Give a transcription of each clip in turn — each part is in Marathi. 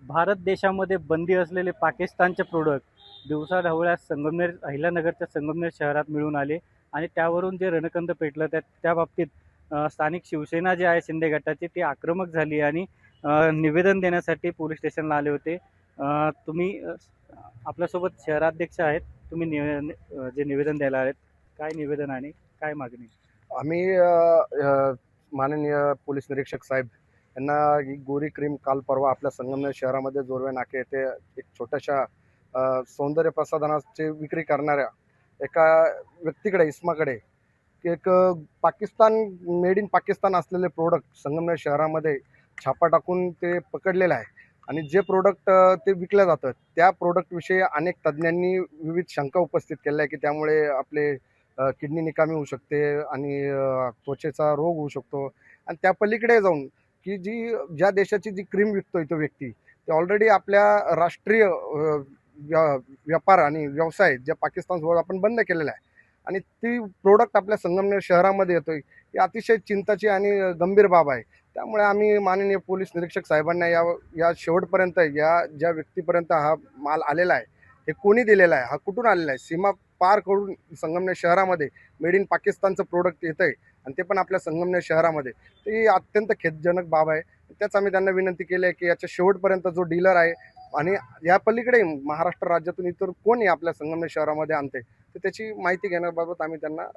भारत देशामध्ये बंदी असलेले पाकिस्तानचे प्रोडक्ट दिवसाढवळ्या संगमनेर अहिल्यानगरच्या संगमनेर शहरात मिळून आले आणि त्यावरून जे रणकंद पेटलं त्या बाबतीत स्थानिक शिवसेना जे आहे शिंदे गटाची ती आक्रमक झाली आणि निवेदन देण्यासाठी पोलीस स्टेशनला आले होते. तुम्ही आपल्यासोबत शहराध्यक्ष आहेत. तुम्ही जे निवेदन द्यायला आलेत, काय निवेदन आणि काय मागणी? आम्ही माननीय पोलीस निरीक्षक साहेब यांना ही गोरी क्रीम काल परवा आपल्या संगमनेर शहरामध्ये जोरवे नाके येथे एक छोट्याशा सौंदर्य प्रसाधनाची विक्री करणाऱ्या एका व्यक्तीकडे इसमाकडे एक पाकिस्तान मेड इन पाकिस्तान असलेले प्रोडक्ट संगमनेर शहरामध्ये छापा टाकून ते पकडलेलं आहे. आणि जे प्रोडक्ट ते विकलं जातं त्या प्रोडक्टविषयी अनेक तज्ज्ञांनी विविध शंका उपस्थित केल्या आहे की त्यामुळे आपले किडनी निकामी होऊ शकते आणि त्वचेचा रोग होऊ शकतो. आणि त्या पलीकडे जाऊन की ज्या देशाची जी क्रीम विकतोय तो व्यक्ती ते ऑलरेडी आपल्या राष्ट्रीय व्यापार आणि व्यवसाय ज्या पाकिस्तानसोबत आपण बंद केलेला आहे आणि ती प्रोडक्ट आपल्या संगमनेर शहरामध्ये येतोय ही अतिशय चिंताची आणि गंभीर बाब आहे. त्यामुळे आम्ही माननीय पोलीस निरीक्षक साहेबांना या शेवटपर्यंत ज्या व्यक्तीपर्यंत हा माल आलेला आहे हे कोणी दिलेला आहे, हा कुठून आलेला आहे, सीमा पार करून संगमनेर शहरामध्ये मेड इन पाकिस्तानचं प्रोडक्ट येतं आहे आणि ते पण आपल्या संगमनेर शहरामध्ये, ते अत्यंत खेदजनक बाब आहे. त्याच आम्ही त्यांना विनंती केली आहे की याच्या शेवटपर्यंत जो डीलर आहे आणि या पलीकडे महाराष्ट्र राज्यातून इतर कोणी आपल्या संगमनेर शहरामध्ये आणते तर त्याची माहिती घेण्याबाबत आम्ही त्यांना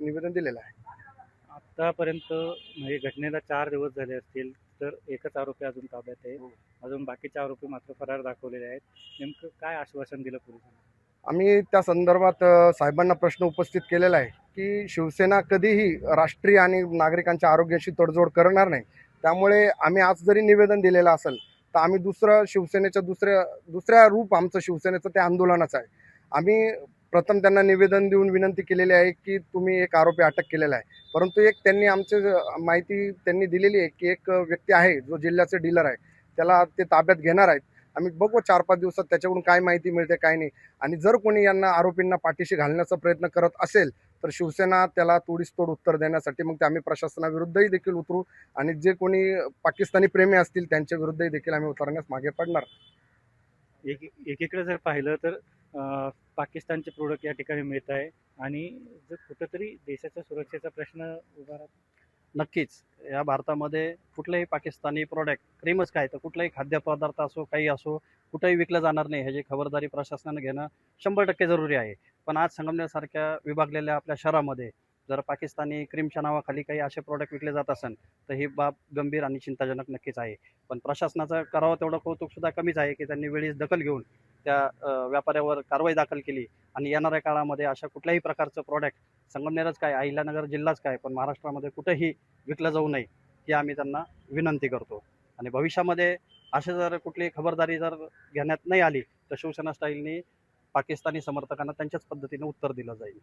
निवेदन दिलेलं आहे. आतापर्यंत म्हणजे घटनेला 4 दिवस झाले असतील, तर एकच आरोपी अजून ताब्यात आहे. अजून बाकीचे आरोपी मात्र फरार दाखवलेले आहेत. नेमकं काय आश्वासन दिलं पोलिसांनी? आम्ही त्या संदर्भात साहेबांना प्रश्न उपस्थित केलेला आहे की शिवसेना कधीही राष्ट्रीय आणि नागरिकांच्या आरोग्याशी तडजोड करणार नाही. त्यामुळे आम्ही आज जरी निवेदन दिलेलं असेल तर आम्ही शिवसेनेच्या दुसऱ्या रूप आमचं शिवसेनेचं ते आंदोलनच आहे. आम्ही प्रथम त्यांना निवेदन देऊन विनंती केलेली आहे की तुम्ही एक आरोपी अटक केलेला आहे, परंतु एक त्यांनी माहिती त्यांनी दिलेली आहे की एक व्यक्ती आहे जो जिल्ह्याचे डीलर आहे, त्याला ते ताब्यात घेणार आहेत. आम्ही बघू 4-5 दिवसात त्याच्याकडून काय माहिती मिळते काय नाही. आणि जर कोणी यांना आरोपींना पाठीशी घालण्याचा प्रयत्न करत असेल तर शिवसेना त्याला तोडीसतोड उत्तर देण्यासाठी मग ते आम्ही प्रशासनाविरुद्धही देखील उतरू आणि जे कोणी पाकिस्तानी प्रेमी असतील त्यांच्या विरुद्धही देखील आम्ही उतरण्यास मागे पडणार. एकीकडे जर पाहिलं तर पाकिस्तानचे प्रोडक्ट या ठिकाणी मिळत आहे आणि जर कुठंतरी देशाच्या सुरक्षेचा प्रश्न उभा राहतो. नक्कीच या भारतामध्ये कुठलेही पाकिस्तानी प्रोडक्ट, क्रीमच काय तर कुठलाही खाद्यपदार्थ असो, काही असो, कुठेही विकलं जाणार नाही ह्याची खबरदारी प्रशासनानं घेणं 100% जरुरी आहे. पण आज संगमनेरसारख्या विभागलेल्या आपल्या शहरामध्ये जर पाकिस्तानी क्रीमच्या नावाखाली काही असे प्रोडक्ट विकले जात असेल तर ही बाब गंभीर आणि चिंताजनक नक्कीच आहे. पण प्रशासनाचं करावं तेवढं कौतुकसुद्धा कमीच आहे की त्यांनी वेळीच दखल घेऊन त्या व्यापाऱ्यावर कारवाई दाखल केली आणि येणाऱ्या काळामध्ये अशा कुठल्याही प्रकारचं प्रोडक्ट संगमनेरच काय, अहिल्यानगर जिल्हाच काय, पण महाराष्ट्रामध्ये कुठेही विकलं जाऊ नये ही आम्ही त्यांना विनंती करतो. आणि भविष्यामध्ये असे जर कुठली खबरदारी जर घेण्यात नाही आली तर शिवसेना स्टाईलनी पाकिस्तानी समर्थकांना त्यांच्याच पद्धतीने उत्तर दिलं जाईल.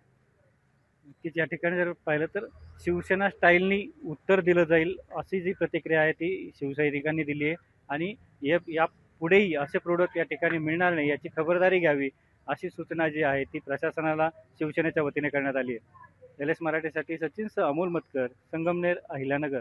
नक्कीच या ठिकाणी जर पाहिलं तर शिवसेना स्टाईलनी उत्तर दिलं जाईल अशी जी प्रतिक्रिया आहे ती शिवसैनिकांनी दिली आहे आणि या पुढेही असे प्रोडक्ट या ठिकाणी मिळणार नाही याची खबरदारी घ्यावी अशी सूचना जी आहे ती प्रशासनाला शिवसेनेच्या वतीने करण्यात आली आहे. LS मराठीसाठी सचिन अमोल मतकर, संगमनेर, अहिल्यानगर.